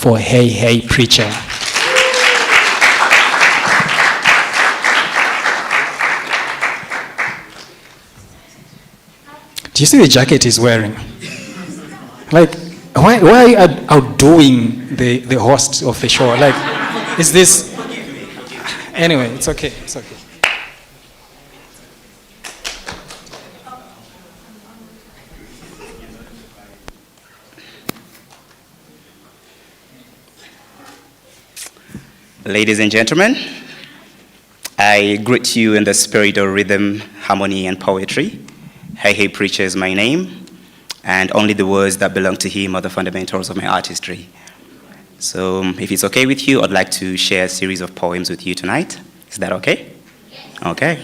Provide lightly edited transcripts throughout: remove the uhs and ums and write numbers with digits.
for Hey Hey Preacher. Do you see the jacket he's wearing? Like, why are you outdoing the host of the show? Like, is this... Anyway, it's okay, it's okay. Ladies and gentlemen, I greet you in the spirit of rhythm, harmony, and poetry. Hey Hey Preacher is my name, and only the words that belong to him are the fundamentals of my artistry. So if it's okay with you, I'd like to share a series of poems with you tonight. Is that okay? Okay.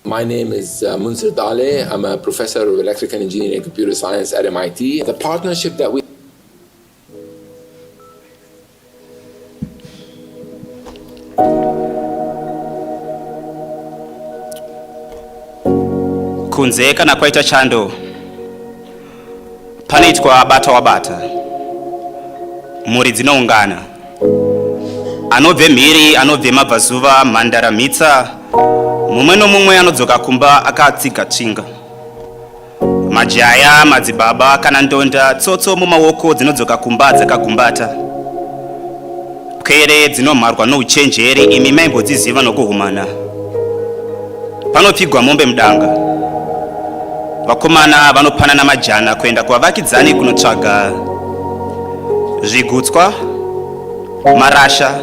My name is Munsir Dale. I'm a professor of electrical engineering and computer science at MIT. The partnership that we kunze kana kwaita chando panoitwa bata wabata, mhuri dzinoungana, anobve mhiri, anobve mabvazuva, mhandara, mitsa, mumwe nomumwe anodzoka kumba akatsiga tsinga. Majaya, madzibaba kana ndonda, tsotso mumaoko dzinodzoka kumba dzakagumbata. Pwere dzinomharwa nouchenjeri, imi maimbodziziva nokuhumana. Panopfigwa mombe mudanga. Vakomana vanopanana majana kuenda kuvavakidzani kunotsvaga zvigutswa, marasha,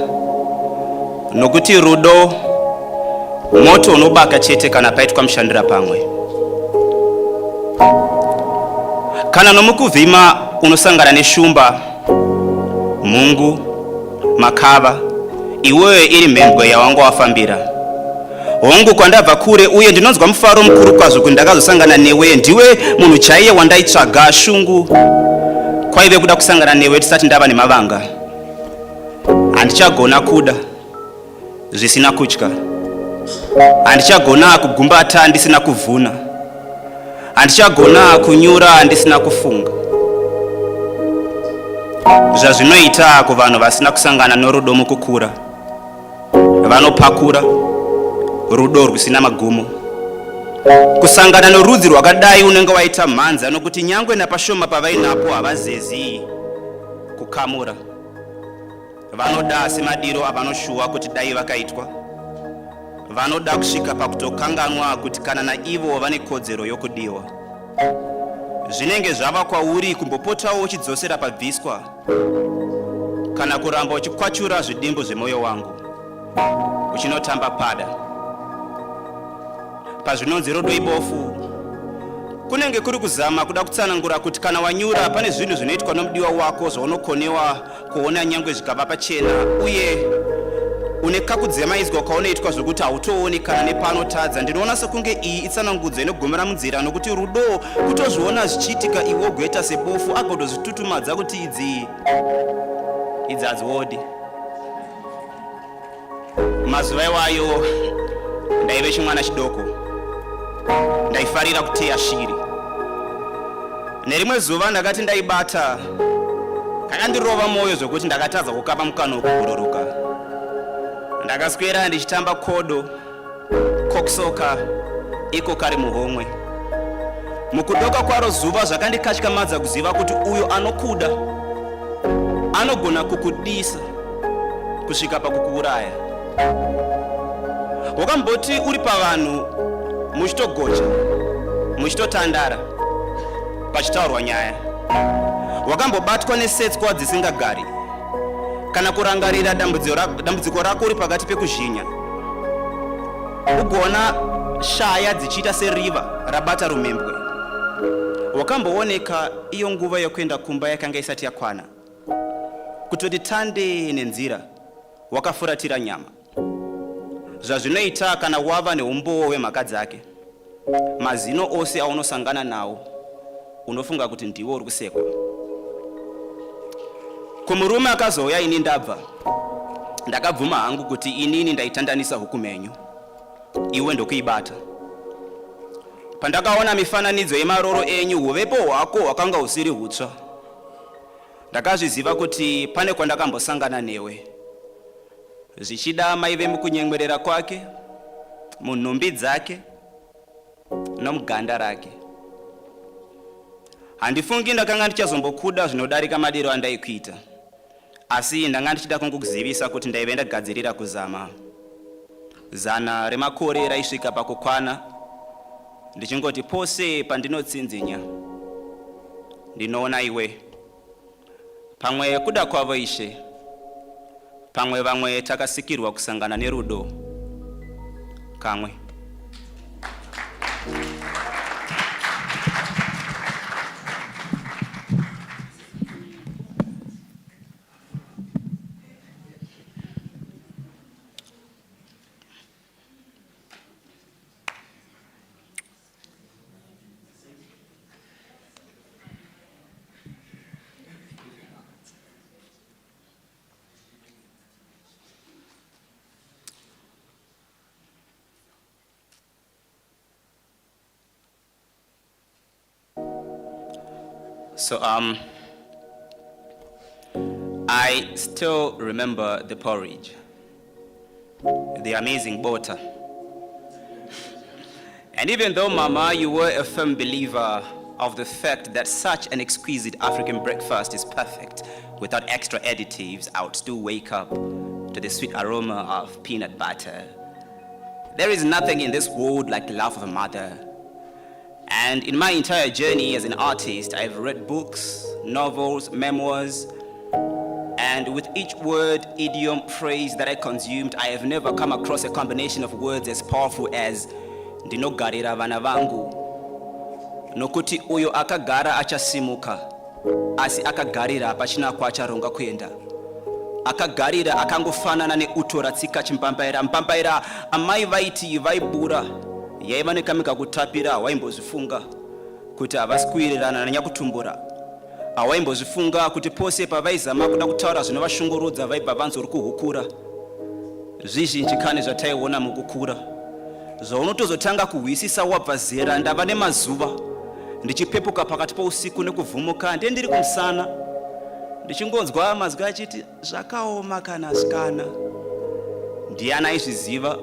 nokuti rudo moto unobaka chete kana paitwa mushandira pamwe. Kana nomukuvhima unosangana neshumba, mungu, makava, iwewe iri mhembwe yawanga wafambira. Hongu kwandabva kure uye ndinonzwa mufaro mukuru kwazvo kuti ndakazosangana newe, ndiwe munhu chaiye wandaitsvaga shungu. Kwaive kuda kusangana newe tisati ndava nemavanga. Handichagona kuda zvisina kutya. Handichagona kugumbata ndisina kuvhuna. Handichagona kunyura ndisina kufunga. Zvazvinoita kuvanhu vasina kusangana norudo mukukura. Vanopakura rudo rwisina magumo. Kusangana norudzi rwakadai unenge waita mhanza nokuti nyangwe napashoma pavainapo havazezi kukamura. Vanoda semadiro avanoshuwa kuti dai vakaitwa. Vanoda kusvika pakutokanganwa kuti kana naivo vane kodzero yokudiwa. Zvinenge zvava kwauri kumbopotawo uchidzosera pabviswa kana kuramba uchikwachura zvidimbu zvemwoyo wangu uchinotamba pada. Pazvinonzi rudo ibofu kunenge kuri kuzama kuda kutsanangura kuti kana wanyura pane zvinhu zvinoitwa nomudiwa wako zvaunokonewa kuona nyangwe zvikabva pachena, uye une kakudzemaidzwa kwaunoitwa zvokuti hautooni kana nepanotadza. Ndinoona sekunge iyi itsanangudzo inogomera munzira, nokuti rudo kutozviona zvichiitika iwe goita sebofu agodozvitutumadza kuti idzi hadziodi. Mazuva iwayo ndaive chimwana chidoko, ndaifarira kuteya shiri. Nerimwe zuva ndakati ndaibata kakandirova mwoyo zvokuti ndakatadza kukapa mukana wokubhururuka. Ndakaswera ndichitamba kodo, koksoka, iko kari muhomwe. Mukudoka kwaro zuva zvakandikatyamadza kuziva kuti uyo anokuda anogona kukudisa kusvika pakukuuraya. Wakamboti uri pavanhu muchitogocha, muchitotandara pachitaurwa nyaya. Wakambobatwa nesetswa dzisingagari kana kurangarira dambudziko rako uri pakati pekuzhinya. Ugona shaya dzichiita seriva rabata rumembwe. Wakambooneka iyo nguva yokuenda kumba yakanga isati yakwana, kutoti tande nenzira wakafuratira nyama. Zvazvinoita kana wava neumbowo wemhaka dzake, mazino ose aunosangana nawo unofunga kuti ndiwo uri kusekwa. Kumurume akazouya ini ndabva, ndakabvuma hangu kuti inini ndaitandanisa hukumenyu, iwe ndokuibata. Pandakaona mifananidzo yemaroro enyu, huvepo hwako hwakanga husiri hutsva, ndakazviziva kuti pane kwandakambosangana newe, zvichida maive mukunyemwerera kwake, munhumbi dzake nomuganda rake. Handifungi ndakanga ndichazombokuda zvinodarika madiro andaikuita, asi ndanga ndichida kungokuzivisa kuti ndaive ndagadzirira kuzama. 100 remakore raisvika pakukwana, ndichingoti pose pandinotsinzinya ndinoona iwe, pamwe kuda kwavo Ishe, pamwe vamwe takasikirwa kusangana nerudo kamwe. So I still remember the porridge, the amazing butter. And even though, Mama, you were a firm believer of the fact that such an exquisite African breakfast is perfect without extra additives, I would still wake up to the sweet aroma of peanut butter. There is nothing in this world like the love of a mother. And in my entire journey as an artist, I've read books, novels, memoirs, and with each word, idiom, phrase that I consumed, I have never come across a combination of words as powerful as ndinogarira vana vangu, nokuti uyo akagara achasimuka, asi akagarira pachina kwacharonga kuenda, akagarira akangofanana neutora tsika chimbambaira, mbambaira amai vaiti vaibura, yaiva nekamika kutapira, waimbozvifunga kuti havasikuwirirana nanyakutumbura, awaimbozvifunga kuti pose pavaizama kuda kutaura zvinovashungurudza vaibva vanzori kuhukura. Zvizhinji kane zvataiona mukukura, zvaunotozotanga kuhwisisa wabva zera. Ndava nemazuva ndichipepuka pakati pousiku nekuvhumuka, ndiye ndiri kumusana ndichingonzwa mazwi achiti zvakaoma kana zvikana. Ndiani aizviziva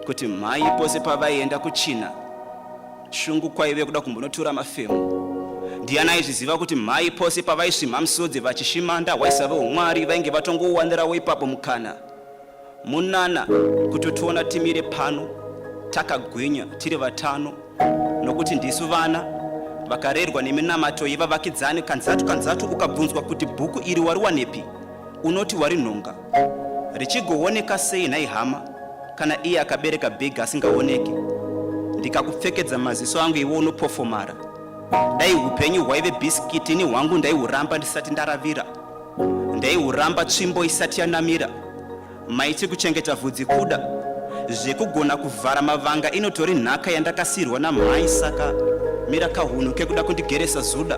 kuti mai pose pavaienda kuchina shungu kwaive kuda kumbonotura mafemu? Ndiani aizviziva kuti mai pose pavaisvimha musodzi vachishimanda waisava umwari vainge vatongouwanirawo ipapo mukana? Munana kutotiona timire pano takagwinya tiri vatano, nokuti ndisu vana vakarerwa neminamato yevavakidzani kanzatu ukabvunzwa kuti bhuku iri wari wanepi, unoti wari nhonga. Richigooneka sei nhai hama kana iye akabereka bhegi asingaoneki? Ndikakupfekedza maziso angu iwe unopofomara. Dai upenyu hwaive bhisikitini hwangu ndaihuramba ndisati ndaravira, ndaihuramba tsvimbo isati yanamira. Maiti kuchengeta vhudzi kuda zvekugona kuvhara mavanga inotori nhaka yandakasirwa namai, saka mira kahunu kekuda kundigeresa zuda,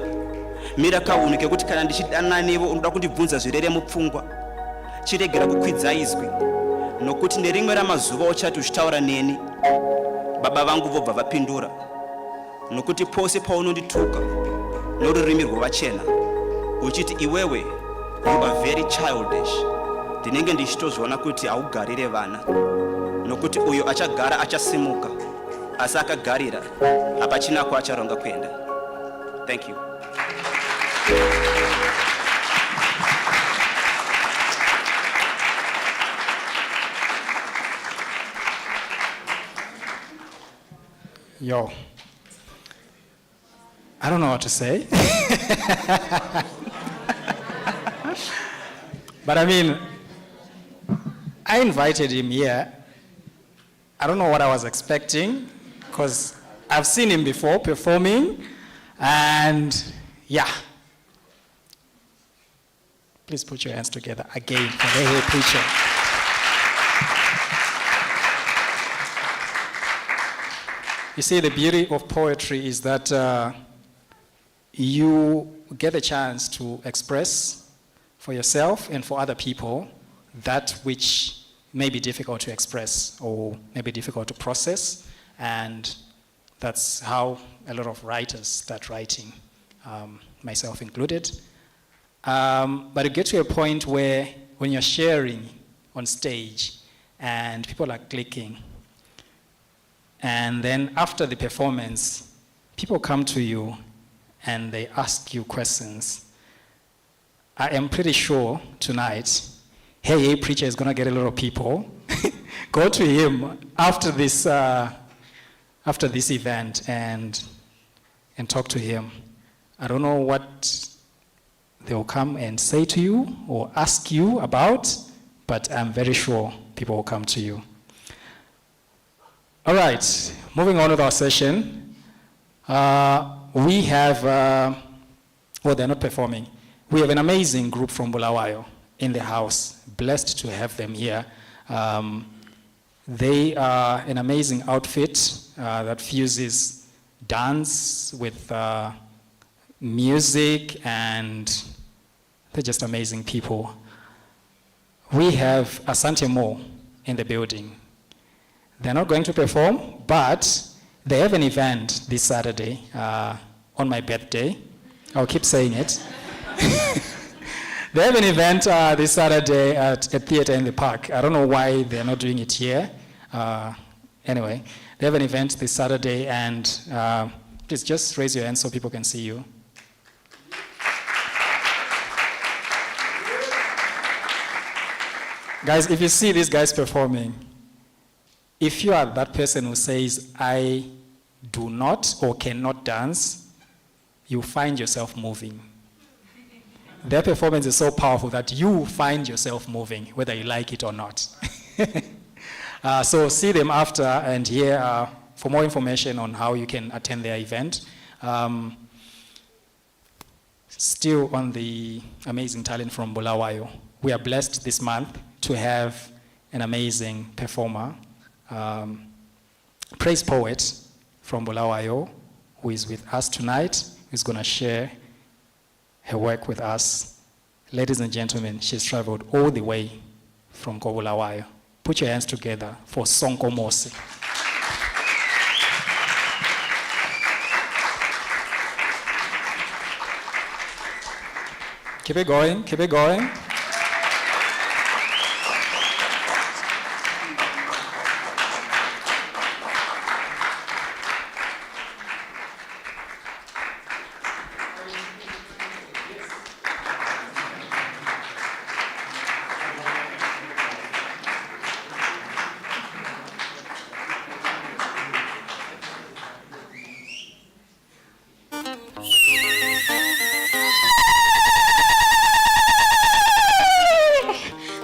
mira kahunu kekuti kana ndichidana nevo unoda kundibvunza zvirere mupfungwa. Chiregera kukwidza izwi, nokuti nerimwe ramazuva uchati uchitaura neni, baba vangu vobva vapindura, nokuti pose paunondituka norurimi rwovachena uchiti iwewe you are very childish, ndinenge ndichitozviona kuti haugarire vana, nokuti uyo achagara achasimuka, asi akagarira hapachina kwacharonga kuenda. Thank you. Yo, I don't know what to say. But I mean, I invited him here. I don't know what I was expecting, because I've seen him before performing, and yeah. Please put your hands together again for the whole preacher. You see, the beauty of poetry is that you get a chance to express for yourself and for other people that which may be difficult to express or may be difficult to process, and that's how a lot of writers start writing, myself included. But you get to a point where when you're sharing on stage and people are clicking, and then after the performance, people come to you and they ask you questions. I am pretty sure tonight, hey, preacher is going to get a lot of people. Go to him after this event and talk to him. I don't know what they'll come and say to you or ask you about, but I'm very sure people will come to you. All right, moving on with our session. We have, well, they're not performing. We have an amazing group from Bulawayo in the house. Blessed to have them here. They are an amazing outfit that fuses dance with music, and they're just amazing people. We have Asante Mo in the building. They're not going to perform, but they have an event this Saturday on my birthday. I'll keep saying it. They have an event this Saturday at a theater in the park. I don't know why they're not doing it here. Anyway, they have an event this Saturday, and please just raise your hand so people can see you. Guys, if you see these guys performing, if you are that person who says, I do not or cannot dance, you find yourself moving. Their performance is so powerful that you find yourself moving, whether you like it or not. So see them after and hear for more information on how you can attend their event. Still on the amazing talent from Bulawayo. We are blessed this month to have an amazing performer, praise poet from Bulawayo, who is with us tonight, who's going to share her work with us. Ladies and gentlemen, she's traveled all the way from Bulawayo. Put your hands together for Sonkomose. Keep it going, keep it going.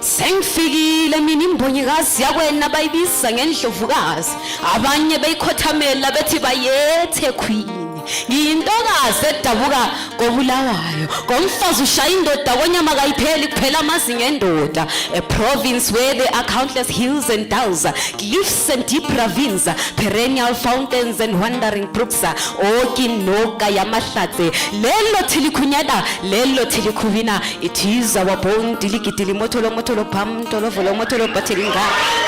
Sengifikile mina imbonyikazi yakwena bayibisa ngendlovukazi abanye beyikhothamela bethi bayethe queen ngiyintokazi edabuka koBulawayo ngomfazi ushaya indoda konyama kayipheli kuphela amazinga endoda, a province where there are countless hills and dales, cliffs and deep ravines, perennial fountains and wandering brooks, okinoka yamahlatse lelo thilikhunyada lelo thilikhuvina. It is our bone dilikitili motolo motolo pam tolo volo motolo batilinga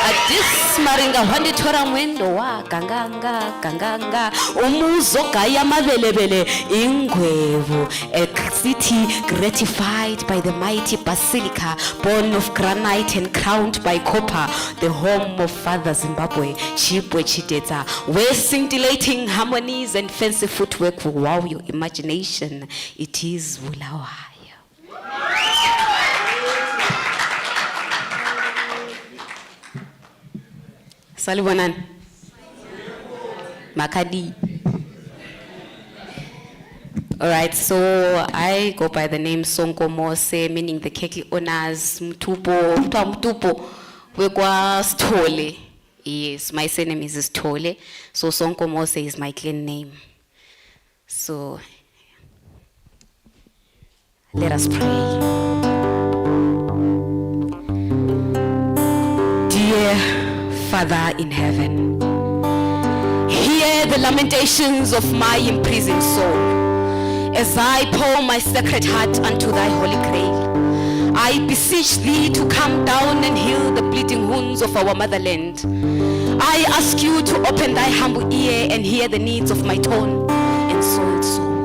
adis maringa wanditora mwendo wa ganganga ganganga umuzo gaya mabelebele ingwevu, a city gratified by the mighty basilica, born of granite and crowned by copper, the home of Father Zimbabwe, Chipwe Chiteta, where scintillating harmonies and fancy footwork will wow your imagination. It is Bulawayo. Salibonan. Makadi. All right, so I go by the name Sonkomose, meaning the keki owners, Mtupo, Wekwa Stole. Yes, my surname is Stole, so Sonkomose is my clan name. So, let us pray. Dear Father in heaven, hear the the lamentations of my imprisoned soul. As I pour my sacred heart unto thy holy grail, I beseech thee to come down and heal the bleeding wounds of our motherland. I ask you to open thy humble ear and hear the needs of my torn and soiled soul.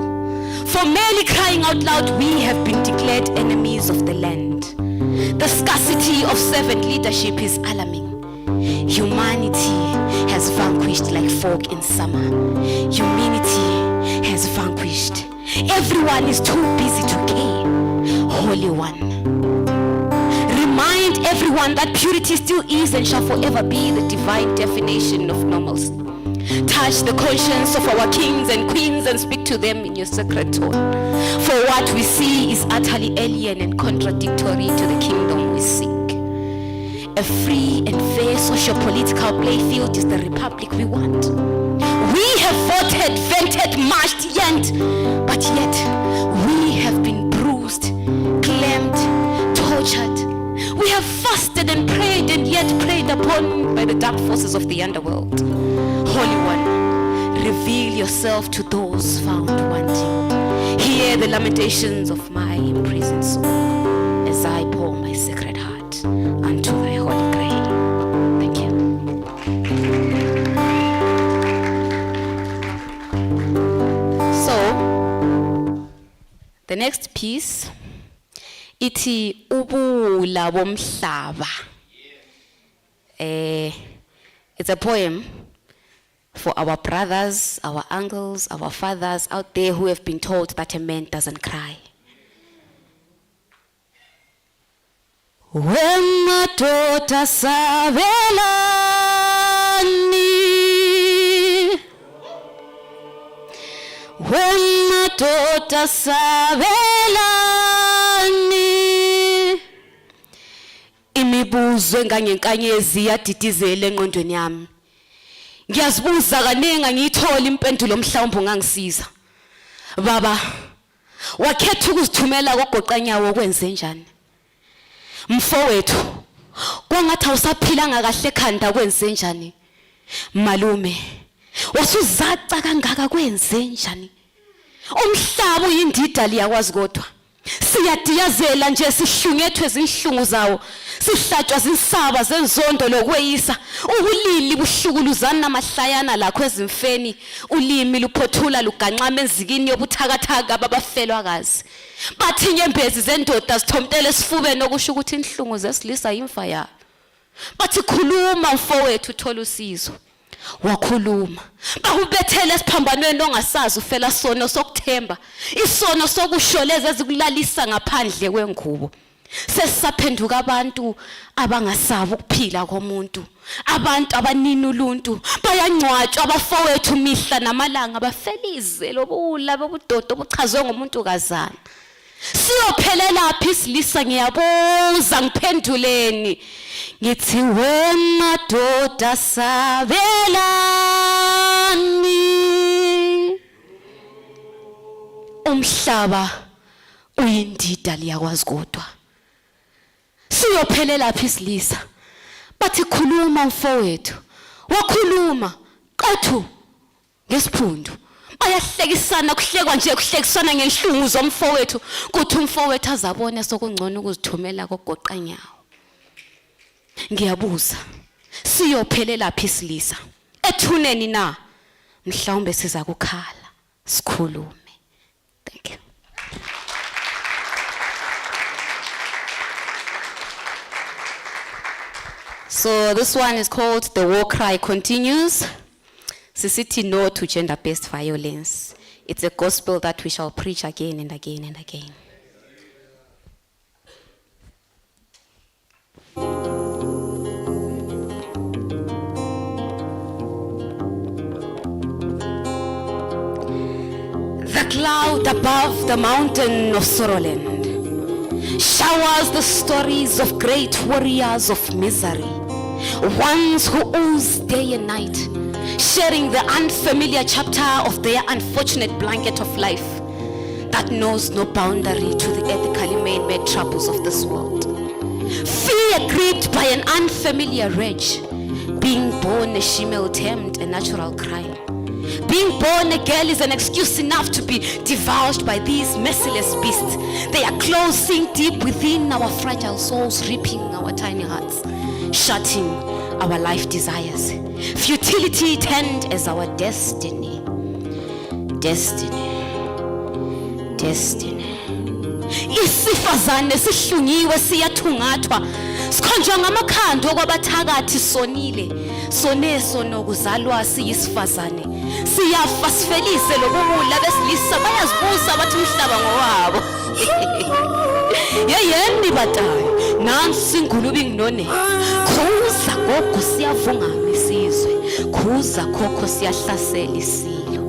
For merely crying out loud, we have been declared enemies of the land. The scarcity of servant leadership is alarming. Humanity has vanquished like fog in summer. Humanity has vanquished. Everyone is too busy to care. Holy One, remind everyone that purity still is and shall forever be the divine definition of normalcy. Touch the conscience of our kings and queens and speak to them in your sacred tone. For what we see is utterly alien and contradictory to the kingdom we seek. A free and fair socio-political playfield is the republic we want. We have voted, vented, marched, but yet we have been bruised, claimed, tortured. We have fasted and prayed and yet preyed upon by the dark forces of the underworld. Holy One, reveal yourself to those found wanting. Hear the lamentations of my imprisoned soul as I pour my sacred heart unto thy holy grail. Thank you. So, the next piece, iti ubula bomhlaba. It's a poem for our brothers, our uncles, our fathers out there who have been told that a man doesn't cry. Wemadoda sabelani, wemadoda sabelani, imibuzo engangenkanyezi yadidizela engqondweni yami. Ngiyazibuza kaningi ngiyithola impendulo mhlawumbe ungangisiza. Baba, wakhetha ukuzithumela kogoqanyawo kwenze njani? Mfowethu, kwangathi awusaphilanga kahle ekhanda kwenze njani? Malume, wasuzaca kangaka kwenze njani? Umhlaba uyindida liyakwazi kodwa. Siyadiyazela nje sihlungethwe izinhlungu zawo. Sihlatshwa zinsaba zenzondo lokweyisa. Ubulili buhlukuluzana namahlayana lakho ezimfeni. Ulimi luphothula luganqama enzikini yobuthakathaka babafelwakazi. Bathi inyembezi zendoda zithomtele esifubeni okusho ukuthi inhlungu zesilisa imfa yayo. Bathi khuluma mfowethu uthola usizo. Wakhuluma. Bahubethele esiphambanweni ongasazi ufela sono sokuthemba. Isono sokusholeza ezikulalisa ngaphandle kwengubo. Sesaphenduka abantu abangasabi ukuphila komuntu. Abantu abanini uluntu bayangcwatshwa abafowethu mihla namalanga bafelize lobula bobudodo obuchazwe ngomuntu kazana. Siyophelela phi isilisa ngiyabuza ngiphenduleni. Ngithi wemadoda sabelani, umhlaba uyindida liyakwazi kodwa. Siyophelela phi isilisa? Bathi khuluma mfowethu. Wakhuluma qathu ngesiphundu. Bayahlekisana kuhlekwa nje kuhlekisana ngenhlungu zomfowethu kuthi umfowethu azabone sokungcono ukuzithumela kogoqanyawo. Ngiyabuza, siyophelela phi isilisa? Ethuneni na? Mhlawumbe siza kukhala sikhulume. Thank you. So this one is called The War Cry Continues. Sisiti no to gender-based violence. It's a gospel that we shall preach again and again and again. The cloud above the mountain of Sorrowland showers the stories of great warriors of misery, ones who ooze day and night, sharing the unfamiliar chapter of their unfortunate blanket of life that knows no boundary to the ethically man-made troubles of this world. Fear gripped by an unfamiliar rage, being born a shemale termed a natural crime. Being born a girl is an excuse enough to be divulged by these merciless beasts. They are claws sink deep within our fragile souls, ripping our tiny hearts, shutting our life desires. Futility turned as our destiny. Destiny. Destiny. Isifazane sihlungiwe siyathungathwa. Sikhonjwa ngamakhanda okwabathakathi sonile. Soneso nokuzalwa siyisifazane. Siyafa sifelise lobubulla besilisa bayazibusa bathi umhlaba ngowabo. Yeyeni batayo. Nansi ingulube nginone. Khuza gogo siyavungama isizwe. Khuza khokho siyahlasela isilo.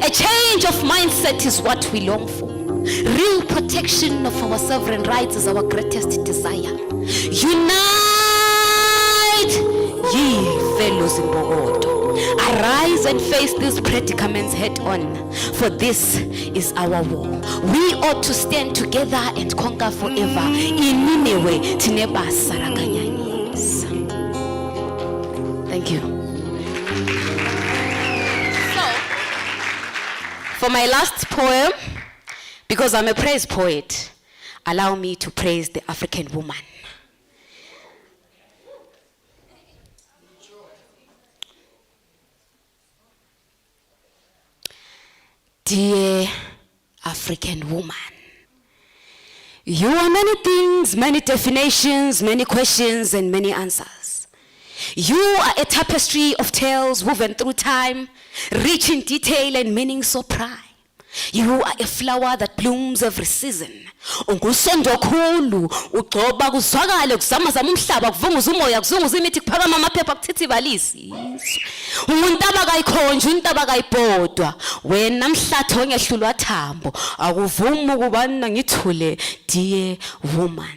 A change of mindset is what we long for. Real protection of our sovereign rights is our greatest desire. Unite, ye fellows in Bogoto. Arise and face these predicaments head on, for this is our war. We ought to stand together and conquer forever. Ininewe tineba sarakanyanyis. Thank you. So, for my last poem, because I'm a praise poet, allow me to praise the African woman. Dear African woman, you are many things, many definitions, many questions, and many answers. You are a tapestry of tales woven through time, rich in detail and meaning so prime. You are a flower that blooms every season. Ungusondo khulu, ugcoba kuzwakale kuzama zama umhlaba kuvunguza umoya kuzunguza imithi kuphakama amaphepha kuthithibalisi. Untaba kayikhonja untaba kayibhodwa. Wena mhlatho ongehlulwa thambo, akuvumi ukubana ngithule, dear woman.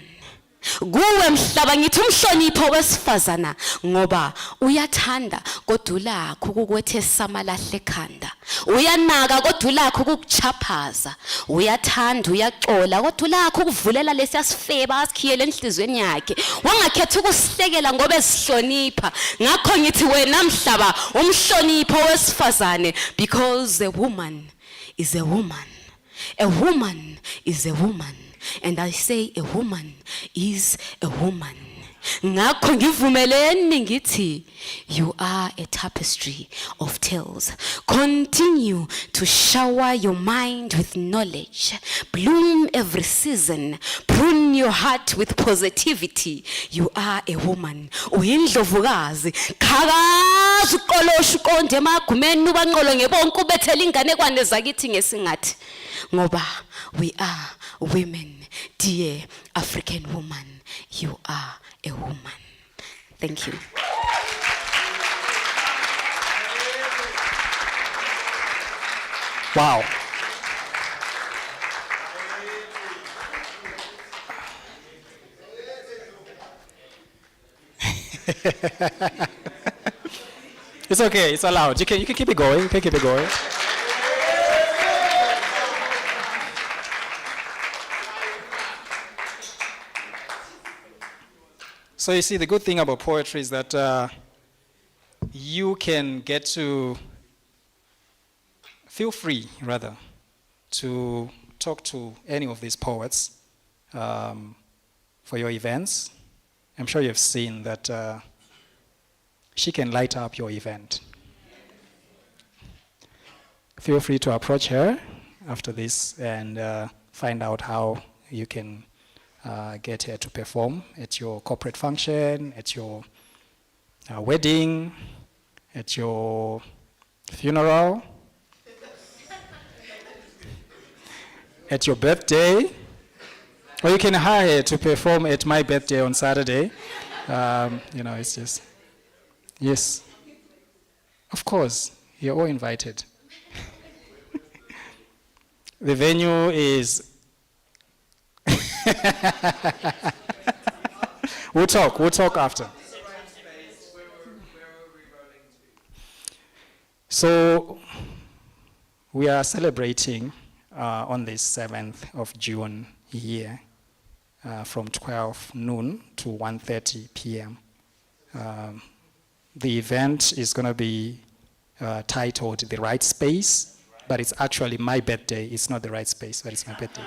Kuwe mhlaba ngithi umhlonipho wesifazana ngoba uyathanda kodwa ulakho ukukwethesa amalahle ekhanda. Uyanaka kodwa ulakho ukukuchaphaza. Uyathanda uyaxola kodwa ulakho ukuvulela lesiyasifeba asikhiyele enhlizweni yakhe. Wangakhetha ukusihlekela ngoba esihlonipha. Ngakho ngithi wena mhlaba umhlonipho wesifazane, because a woman is a woman. A woman is a woman. And I say a woman is a woman. Ngakho ngivumeleni ngithi, you are a tapestry of tales. Continue to shower your mind with knowledge. Bloom every season. Prune your heart with positivity. You are a woman. Uyindlovukazi. Khakaza uqolosha uqonde emagumeni ubanqolo ngebonke ubethela inganekwane zakithi ngesingathi. Ngoba we are women. Dear African woman, you are a woman. Thank you. Wow. It's okay, it's allowed. You can keep it going. You can keep it going. So you see, the good thing about poetry is that you can get to feel free, rather, to talk to any of these poets for your events. I'm sure you've seen that she can light up your event. Feel free to approach her after this and find out how you can get her to perform at your corporate function, at your wedding, at your funeral, at your birthday, or you can hire her to perform at my birthday on Saturday. It's just, yes, of course, you're all invited. The venue is We'll talk after. So we are celebrating on this 7th of June here from 12 noon to 1:30 p.m. The event is going to be titled The Right Space, but it's actually my birthday. It's not the right space, but it's my birthday.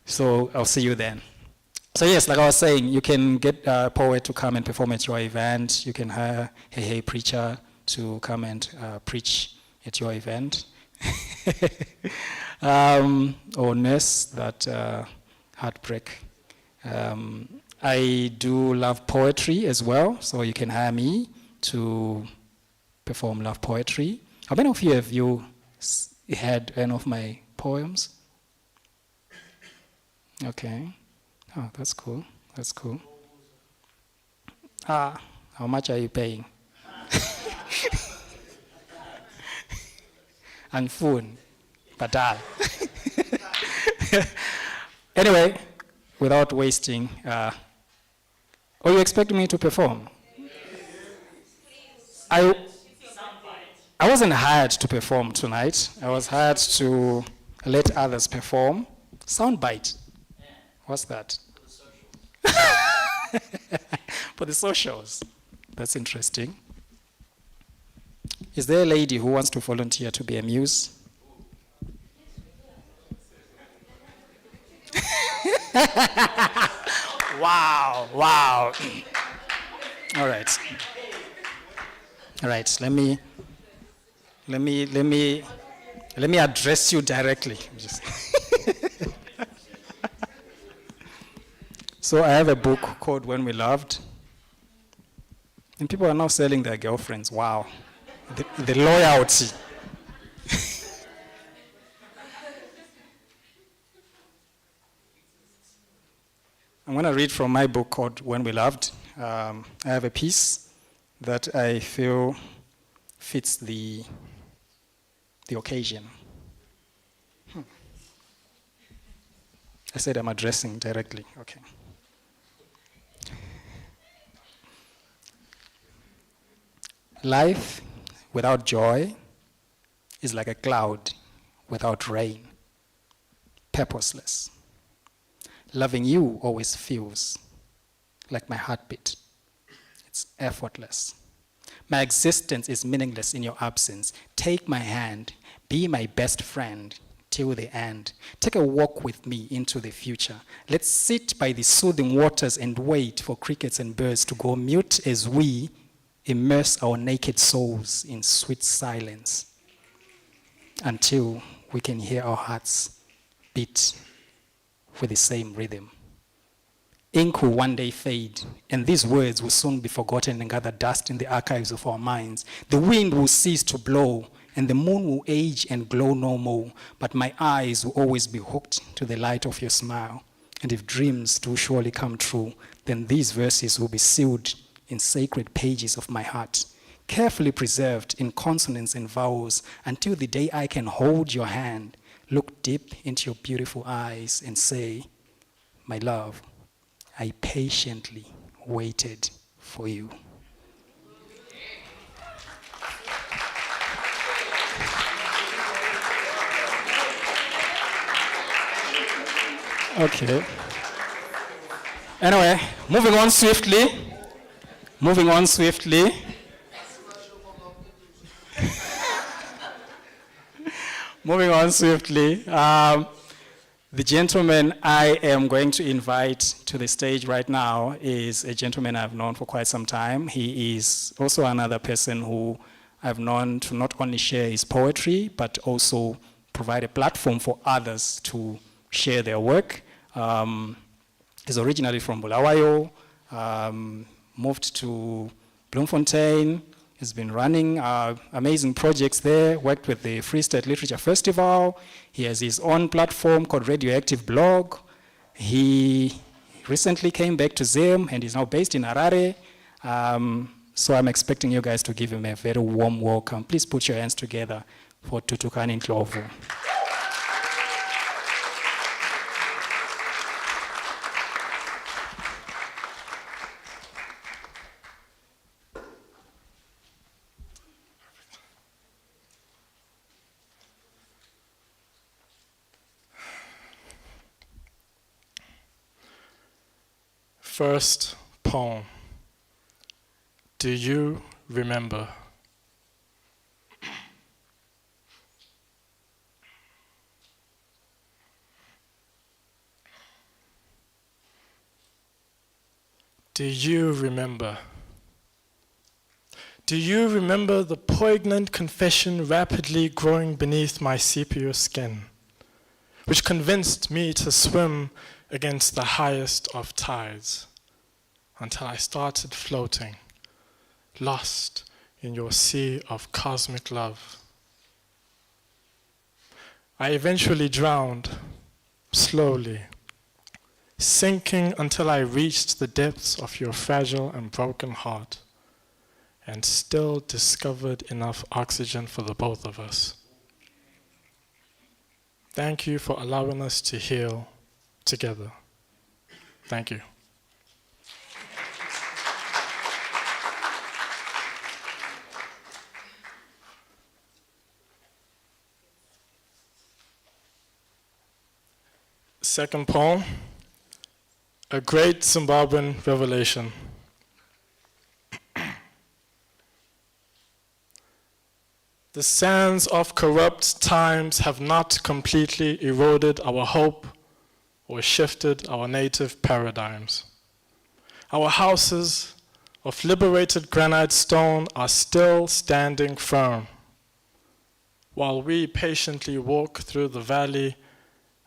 So I'll see you then. So yes, like I was saying, you can get a poet to come and perform at your event. You can hire a hey preacher to come and preach at your event. Or nurse that heartbreak. I do love poetry as well, so you can hire me to perform love poetry. How many of you have heard any of my poems? Okay. Oh, that's cool. That's cool. How much are you paying? And phone. Badal. Anyway, without wasting, are you expecting me to perform? I wasn't hired to perform tonight. I was hired to let others perform. Soundbite. What's that? For the socials. That's interesting. Is there a lady who wants to volunteer to be a muse? Wow. All right. Let me address you directly. So I have a book called When We Loved. And people are now selling their girlfriends. Wow. The loyalty. I'm going to read from my book called When We Loved. I have a piece that I feel fits the occasion. I said I'm addressing directly. Okay. Life without joy is like a cloud without rain, purposeless. Loving you always feels like my heartbeat. It's effortless. My existence is meaningless in your absence. Take my hand, be my best friend till the end. Take a walk with me into the future. Let's sit by the soothing waters and wait for crickets and birds to go mute as we immerse our naked souls in sweet silence until we can hear our hearts beat with the same rhythm. Ink will one day fade, and these words will soon be forgotten and gather dust in the archives of our minds. The wind will cease to blow, and the moon will age and glow no more, but my eyes will always be hooked to the light of your smile. And if dreams do surely come true, then these verses will be sealed in sacred pages of my heart, carefully preserved in consonants and vowels, until the day I can hold your hand, look deep into your beautiful eyes and say, my love, I patiently waited for you. Okay. Anyway, moving on swiftly. Moving on swiftly. The gentleman I am going to invite to the stage right now is a gentleman I've known for quite some time. He is also another person who I've known to not only share his poetry, but also provide a platform for others to share their work. He's originally from Bulawayo, moved to Bloemfontein. He's been running amazing projects there, worked with the Free State Literature Festival. He has his own platform called Radioactive Blog. He recently came back to Zim and is now based in Harare. So I'm expecting you guys to give him a very warm welcome. Please put your hands together for Thuthukani Ndlovu. First poem. Do you remember? Do you remember? Do you remember the poignant confession rapidly growing beneath my sepia skin, which convinced me to swim against the highest of tides until I started floating, lost in your sea of cosmic love? I eventually drowned, slowly, sinking until I reached the depths of your fragile and broken heart, and still discovered enough oxygen for the both of us. Thank you for allowing us to heal together. Thank you. Second poem, A Great Zimbabwean Revelation. The sands of corrupt times have not completely eroded our hope or shifted our native paradigms. Our houses of liberated granite stone are still standing firm, while we patiently walk through the valley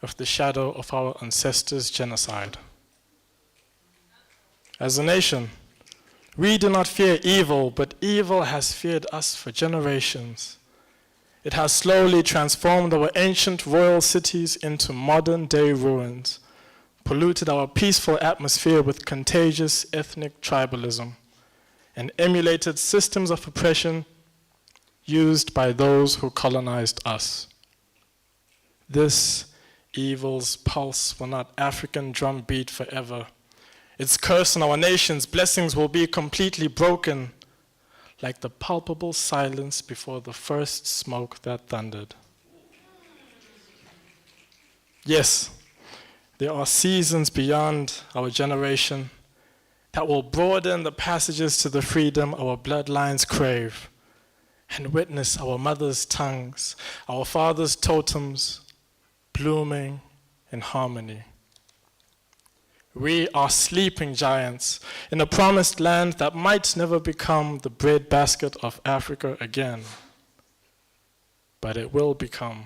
of the shadow of our ancestors' genocide. As a nation, we do not fear evil, but evil has feared us for generations. It has slowly transformed our ancient royal cities into modern-day ruins, polluted our peaceful atmosphere with contagious ethnic tribalism, and emulated systems of oppression used by those who colonized us. This evil's pulse will not African drum beat forever. Its curse on our nation's blessings will be completely broken, like the palpable silence before the first smoke that thundered. Yes, there are seasons beyond our generation that will broaden the passages to the freedom our bloodlines crave, and witness our mothers' tongues, our fathers' totems, blooming in harmony. We are sleeping giants in a promised land that might never become the breadbasket of Africa again, but it will become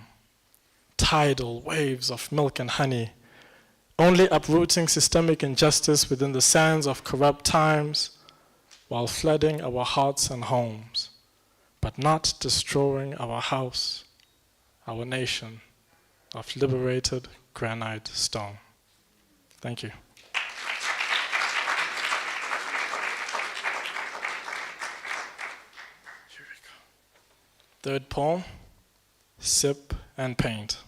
tidal waves of milk and honey, only uprooting systemic injustice within the sands of corrupt times while flooding our hearts and homes, but not destroying our house, our nation of liberated granite stone. Thank you. Third poem, Sip and Paint.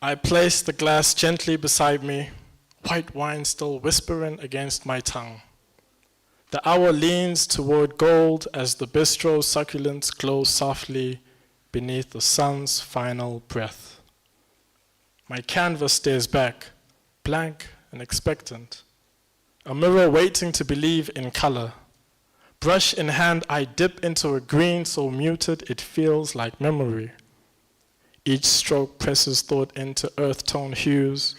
I place the glass gently beside me, white wine still whispering against my tongue. The hour leans toward gold as the bistro's succulents glow softly beneath the sun's final breath. My canvas stares back, blank and expectant, a mirror waiting to believe in color. Brush in hand, I dip into a green so muted it feels like memory. Each stroke presses thought into earth-tone hues,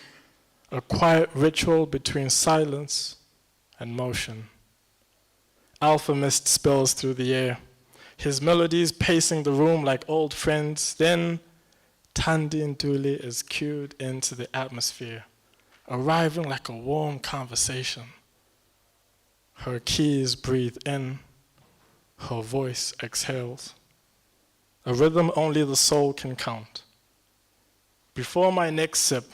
a quiet ritual between silence and motion. Alpha mist spills through the air, his melodies pacing the room like old friends. Then Thandi Ndlovu is cued into the atmosphere, arriving like a warm conversation. Her keys breathe in, her voice exhales, a rhythm only the soul can count. Before my next sip,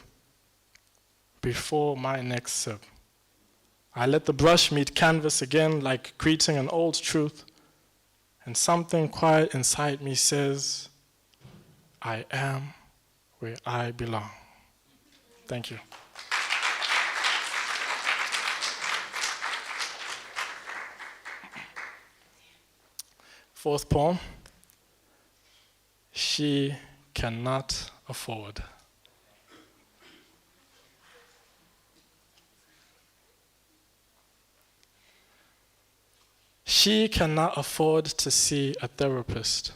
I let the brush meet canvas again like greeting an old truth, and something quiet inside me says, I am where I belong. Thank you. Fourth poem, She Cannot Afford. She cannot afford to see a therapist.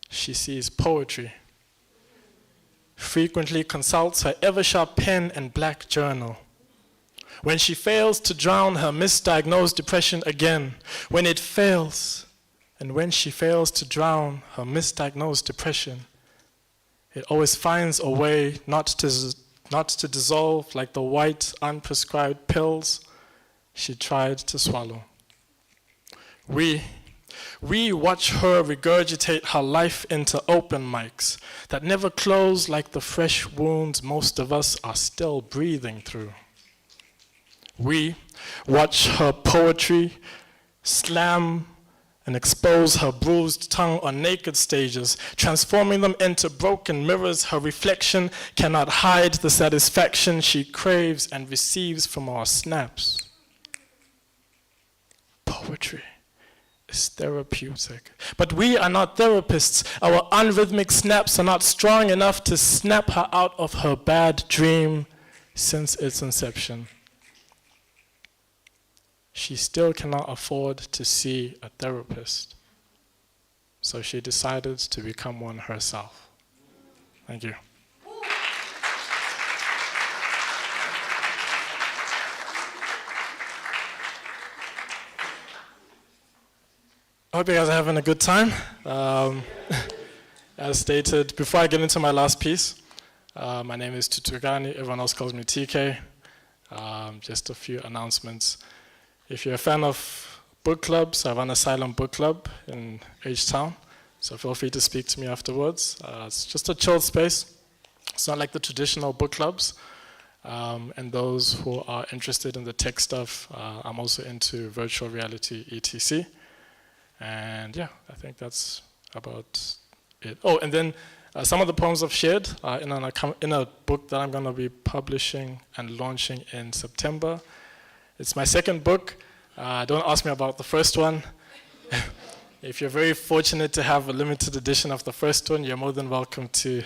She sees poetry, frequently consults her ever-sharp pen and black journal. When she fails to drown her misdiagnosed depression again, when she fails to drown her misdiagnosed depression, it always finds a way not to dissolve like the white, unprescribed pills she tried to swallow. We watch her regurgitate her life into open mics that never close like the fresh wounds most of us are still breathing through. We watch her poetry slam and expose her bruised tongue on naked stages, transforming them into broken mirrors. Her reflection cannot hide the satisfaction she craves and receives from our snaps. Poetry is therapeutic, but we are not therapists. Our unrhythmic snaps are not strong enough to snap her out of her bad dream since its inception. She still cannot afford to see a therapist, so she decided to become one herself. Thank you. I hope you guys are having a good time. As stated, before I get into my last piece, my name is Thuthukani, everyone else calls me TK. Just a few announcements. If you're a fan of book clubs, I run Asylum Book Club in H-Town, so feel free to speak to me afterwards. It's just a chilled space. It's not like the traditional book clubs. And those who are interested in the tech stuff, I'm also into virtual reality, etc. And yeah, I think that's about it. Oh, and then some of the poems I've shared in a book that I'm going to be publishing and launching in September. It's my second book. Don't ask me about the first one. If you're very fortunate to have a limited edition of the first one, you're more than welcome to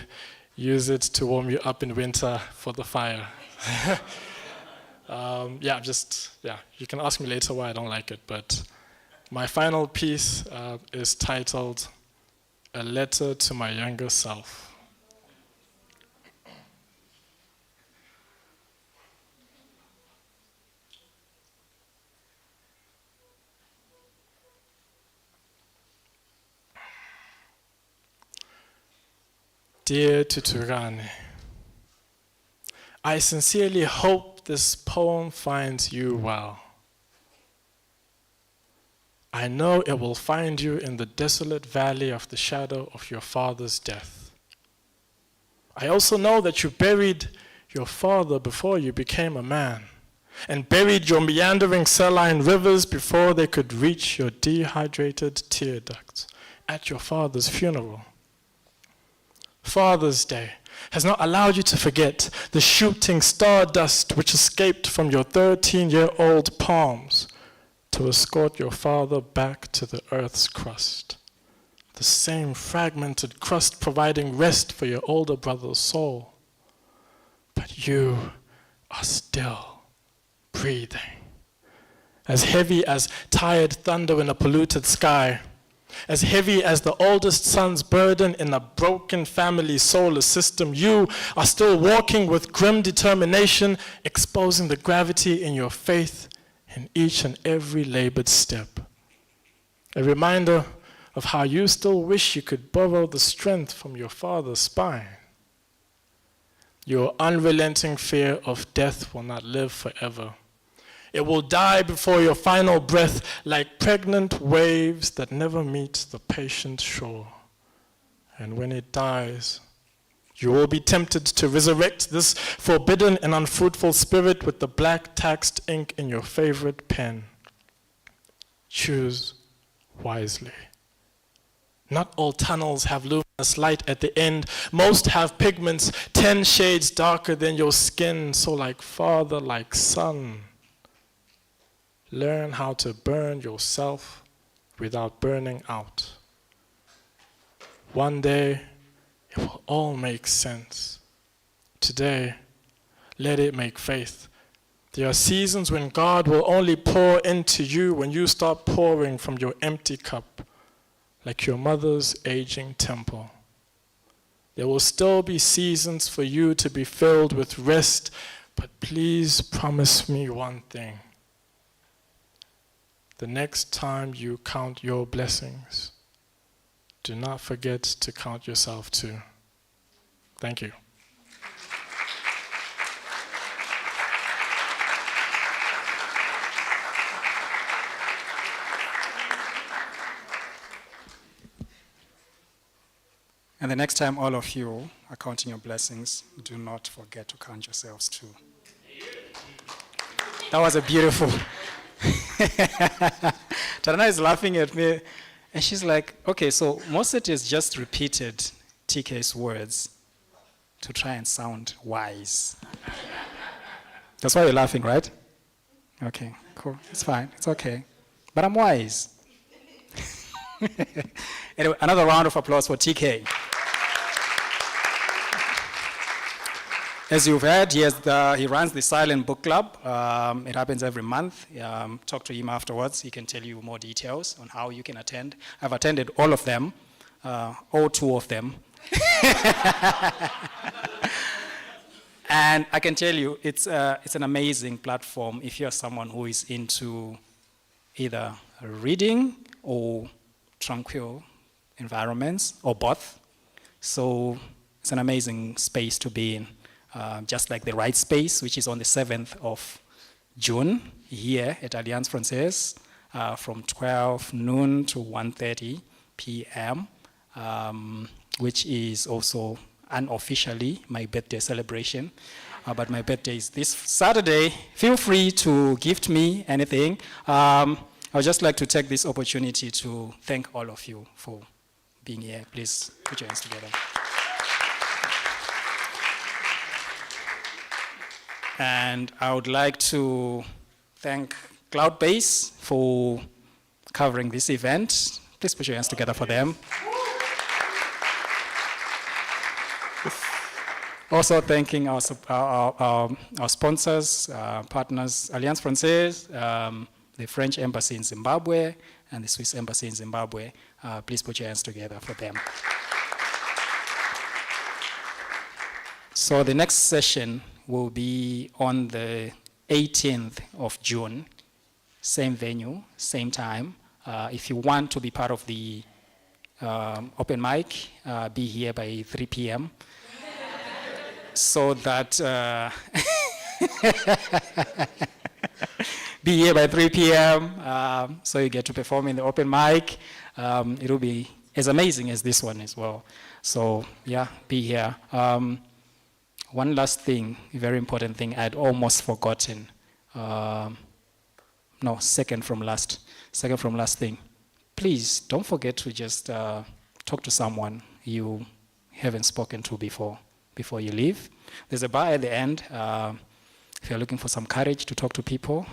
use it to warm you up in winter for the fire. You can ask me later why I don't like it, but my final piece is titled A Letter to My Younger Self. Dear Thuthukani, I sincerely hope this poem finds you well. I know it will find you in the desolate valley of the shadow of your father's death. I also know that you buried your father before you became a man, and buried your meandering saline rivers before they could reach your dehydrated tear ducts at your father's funeral. Father's Day has not allowed you to forget the shooting stardust which escaped from your 13-year-old palms to escort your father back to the earth's crust, the same fragmented crust providing rest for your older brother's soul. But you are still breathing, as heavy as tired thunder in a polluted sky, as heavy as the oldest son's burden in a broken family solar system. You are still walking with grim determination, exposing the gravity in your faith in each and every labored step. A reminder of how you still wish you could borrow the strength from your father's spine. Your unrelenting fear of death will not live forever. It will die before your final breath, like pregnant waves that never meet the patient shore. And when it dies, you will be tempted to resurrect this forbidden and unfruitful spirit with the black taxed ink in your favorite pen. Choose wisely. Not all tunnels have luminous light at the end. Most have pigments 10 shades darker than your skin. So like father, like son, learn how to burn yourself without burning out. One day, it will all make sense. Today, let it make faith. There are seasons when God will only pour into you when you start pouring from your empty cup, like your mother's aging temple. There will still be seasons for you to be filled with rest, but please promise me one thing. The next time you count your blessings, do not forget to count yourself too. Thank you. And the next time all of you are counting your blessings, do not forget to count yourselves too. That was a beautiful. Tarana is laughing at me, and she's like, okay, so Moset has just repeated TK's words to try and sound wise. That's why you're laughing, right? Okay, cool. It's fine. It's okay. But I'm wise. Anyway, another round of applause for TK. As you've heard, he runs the Silent Book Club. It happens every month. Talk to him afterwards. He can tell you more details on how you can attend. I've attended all of them, all 2 of them. And I can tell you, it's an amazing platform if you're someone who is into either reading or tranquil environments, or both. So it's an amazing space to be in. Just like the Right Space, which is on the 7th of June here at Alliance Française from 12 noon to 1:30 p.m., which is also unofficially my birthday celebration. But my birthday is this Saturday. Feel free to gift me anything. I would just like to take this opportunity to thank all of you for being here. Please put your hands together. And I would like to thank Cloudbase for covering this event. Please put your hands together for them. Also thanking our sponsors, partners, Alliance Française, the French Embassy in Zimbabwe, and the Swiss Embassy in Zimbabwe. Please put your hands together for them. So the next session will be on the 18th of June, same venue, same time. If you want to be part of the open mic, be here by 3 p.m. so that be here by 3 p.m. So you get to perform in the open mic. It will be as amazing as this one as well. So yeah, be here. One last thing, a very important thing I'd almost forgotten. No, second from last thing. Please don't forget to just talk to someone you haven't spoken to before you leave. There's a bar at the end. If you're looking for some courage to talk to people,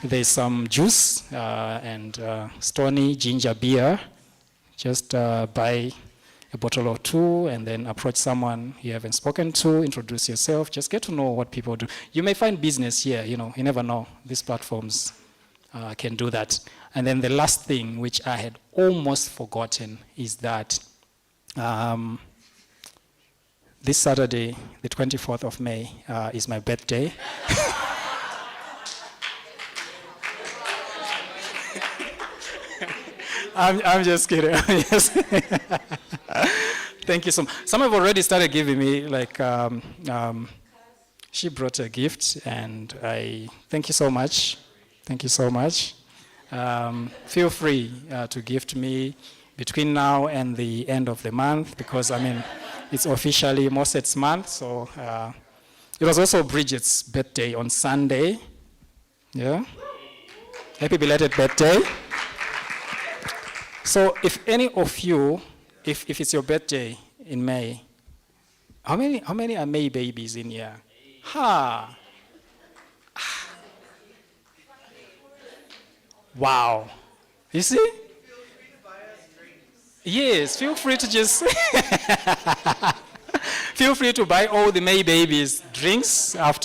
there's some juice and Stony ginger beer. Just buy a bottle or 2 and then approach someone you haven't spoken to, introduce yourself, just get to know what people do. You may find business here, you never know. These platforms can do that. And then the last thing, which I had almost forgotten, is that this Saturday, the 24th of May, is my birthday. I'm just kidding. Thank you so much. Some have already started giving me, she brought a gift, and I thank you so much. Thank you so much. Feel free to gift me between now and the end of the month, because it's officially Moset's month. So it was also Bridget's birthday on Sunday. Yeah. Happy belated birthday. So if any of you, if it's your birthday in May, how many are May babies in here? Ha! Wow. You see? Yes, feel free to just feel free to buy all the May babies drinks after